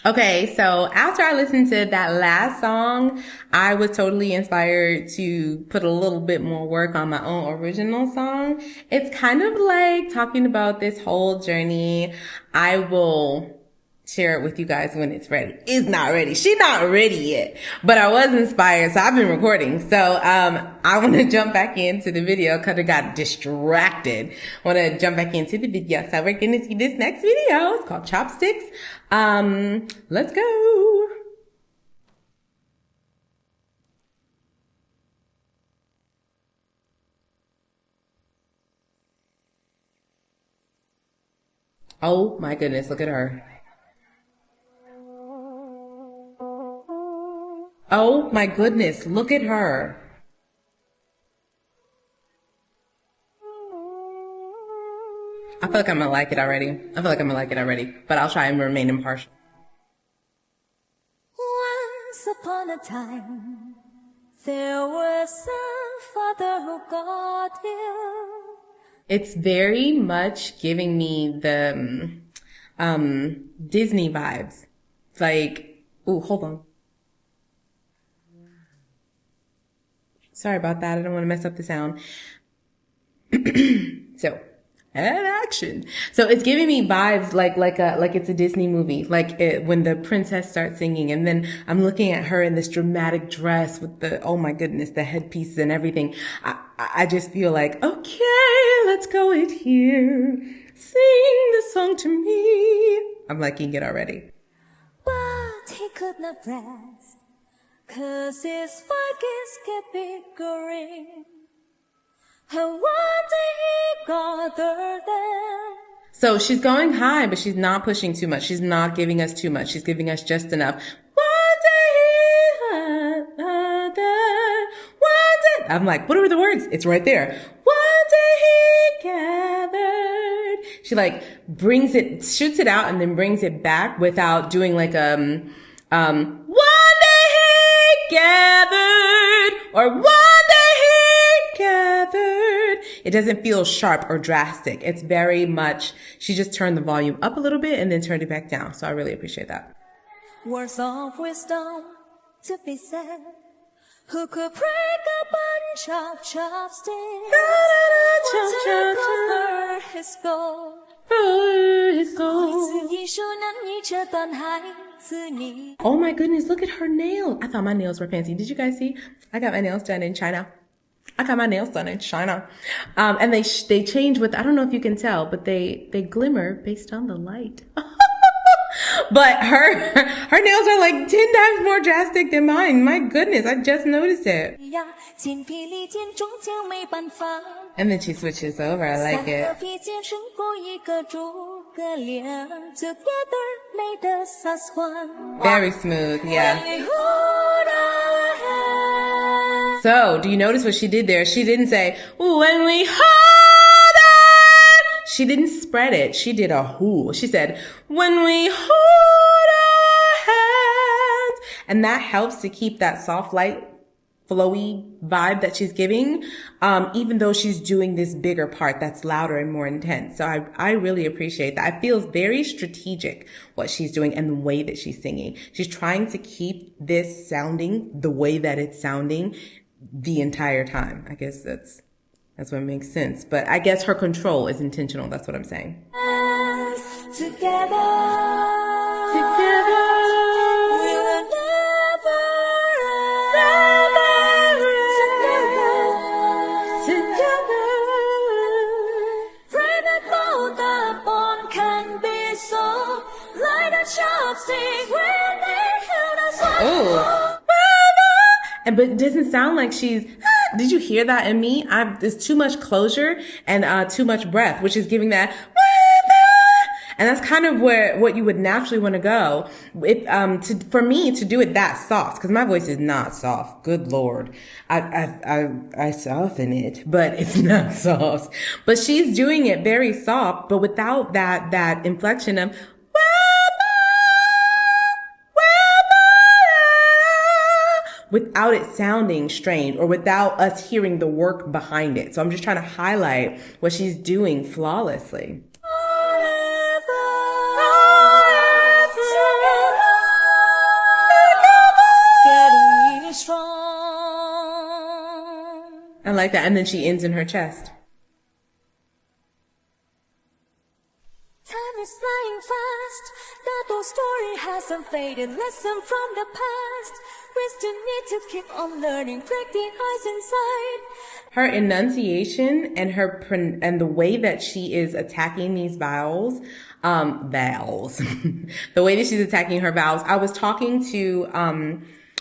Okay, so after I listened to that last song, I was totally inspired to put a little bit more work on my own original song. It's kind of like talking about this whole journey. I will share it with you guys when it's ready. It's not ready. She's not ready yet, but I was inspired. So I've been recording. So, I want to jump back into the video because I got distracted. I want to jump back into the video. So we're going to see this next video. It's called Chopsticks. Let's go. Oh my goodness. Look at her. Oh my goodness, look at her. I feel like I'm gonna like it already. But I'll try and remain impartial. Once upon a time, there was a father who got ill. It's very much giving me the Disney vibes. Like, ooh, hold on. Sorry about that. I don't want to mess up the sound. So, and action. So it's giving me vibes like it's a Disney movie. Like when the princess starts singing and then I'm looking at her in this dramatic dress with the, oh my goodness, the headpieces and everything. I just feel like, okay, let's go in here. Sing the song to me. I'm liking it already. But he could not rest. 'Cause his focus kept bickering, and one day he gathered them. So she's going high, but she's not pushing too much. She's not giving us too much. She's giving us just enough. One day he gathered. One day. I'm like, what are the words? It's right there. One day he gathered. She like brings it, shoots it out, and then brings it back without doing like gathered or one day he gathered. It doesn't feel sharp or drastic. It's very much, she just turned the volume up a little bit and then turned it back down. So I really appreciate that. Words of wisdom to be said. Who could break a bunch of chopsticks? Cover his gold. Oh my goodness, look at her nails. I thought my nails were fancy. Did you guys see? I got my nails done in China. And they change with, I don't know if you can tell, but they glimmer based on the light. But her nails are like 10 times more drastic than mine. My goodness, I just noticed it. And then she switches over. I like it. Very smooth, yeah. So, do you notice what she did there? She didn't say, when we hold on. She didn't spread it. She did a whoo. She said, when we hold our hands. And that helps to keep that soft, light, flowy vibe that she's giving, even though she's doing this bigger part that's louder and more intense. So I really appreciate that. It feels very strategic what she's doing and the way that she's singing. She's trying to keep this sounding the way that it's sounding the entire time. I guess that's what makes sense. But I guess her control is intentional. That's what I'm saying. Together. Oh, but it doesn't sound like she's, did you hear that in me? There's too much closure and too much breath, which is giving that, and that's kind of what you would naturally want to go. For me to do it that soft, because my voice is not soft. Good Lord. I soften it, but it's not soft. But she's doing it very soft, but without that inflection of, without it sounding strained or without us hearing the work behind it. So I'm just trying to highlight what she's doing flawlessly. I like that. And then she ends in her chest. Time is flying fast. That old story hasn't faded. Lesson from the past. We still need to keep on learning. Break the ice inside. Her enunciation and the way that she is attacking these vowels, the way that she's attacking her vowels. I was talking to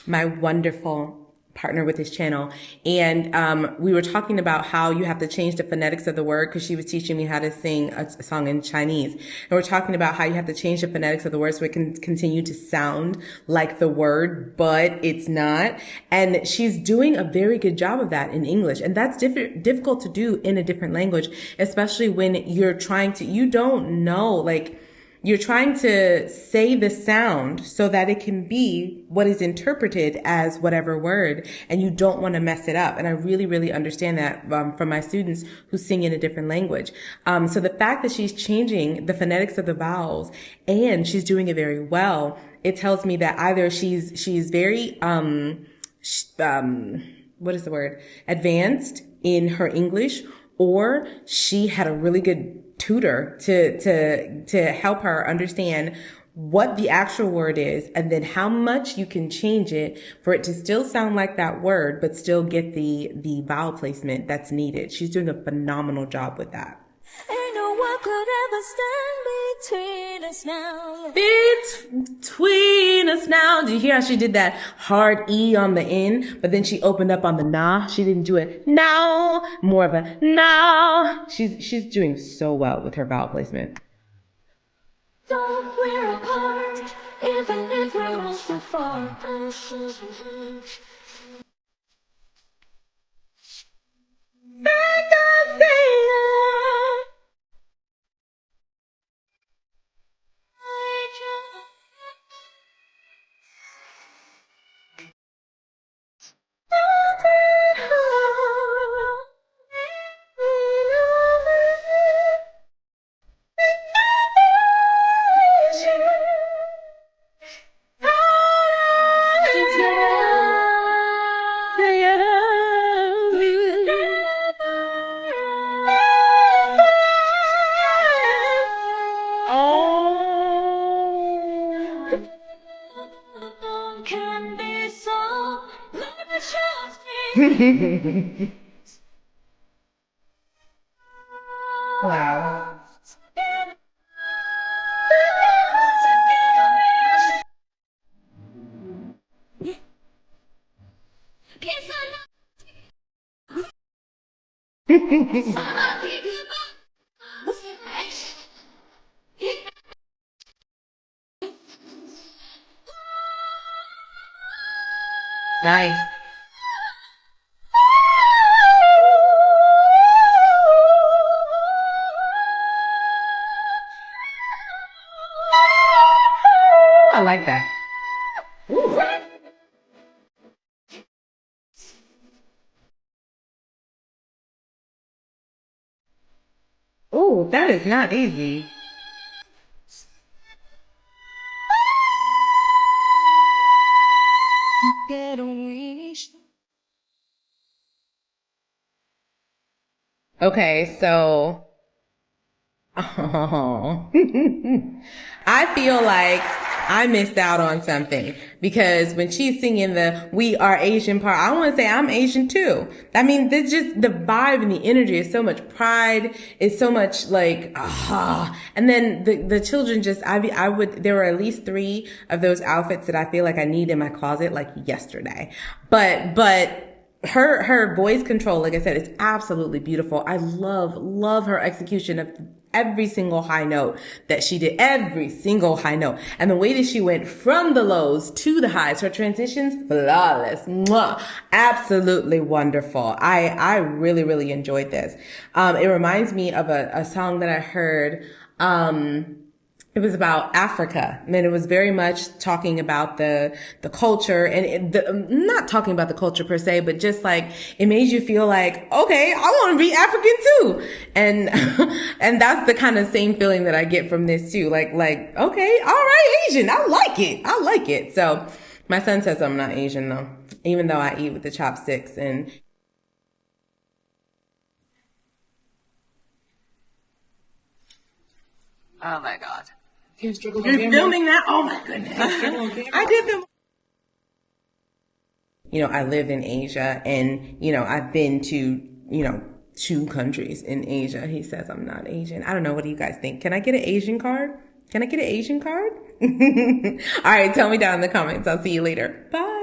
my wonderful partner with his channel, and we were talking about how you have to change the phonetics of the word, because she was teaching me how to sing a song in Chinese, and we're talking about how you have to change the phonetics of the word so it can continue to sound like the word, but it's not. And she's doing a very good job of that in English, and that's difficult to do in a different language, especially when you're you don't know, like, you're trying to say the sound so that it can be what is interpreted as whatever word, and you don't want to mess it up. And I really, really understand that from my students who sing in a different language. So the fact that she's changing the phonetics of the vowels and she's doing it very well, it tells me that either she's very what is the word? Advanced in her English, or she had a really good tutor to help her understand what the actual word is, and then how much you can change it for it to still sound like that word, but still get the vowel placement that's needed. She's doing a phenomenal job with that. Ain't no one could ever stand between us now. Between us now. Did you hear how she did that hard E on the end, but then she opened up on the na? She didn't do it now, more of a now. She's doing so well with her vowel placement. Don't we're apart, even if we're all so far. Can be so like the Chopsticks. Wow. Nice. I like that. Ooh, that is not easy. Get a wish. Okay, so I feel like I missed out on something, because when she's singing the "We Are Asian" part, I want to say I'm Asian too. I mean, there's just the vibe and the energy is so much pride. It's so much like, and then the children just, there were at least 3 of those outfits that I feel like I need in my closet like yesterday. But her voice control, like I said, is absolutely beautiful. I love her execution of every single high note that she did, every single high note. And the way that she went from the lows to the highs, her transitions, flawless. Mwah. Absolutely wonderful. I really, really enjoyed this. It reminds me of a song that I heard, it was about Africa, and it was very much talking about the culture, and not talking about the culture per se, but just like it made you feel like, okay, I want to be African too, and that's the kind of same feeling that I get from this too. Like okay, all right, Asian, I like it. So my son says I'm not Asian though, even though I eat with the chopsticks, and Oh my god. You're filming that? Oh my goodness. I did them. I live in Asia and, I've been to, 2 countries in Asia. He says I'm not Asian. I don't know. What do you guys think? Can I get an Asian card? Can I get an Asian card? All right. Tell me down in the comments. I'll see you later. Bye.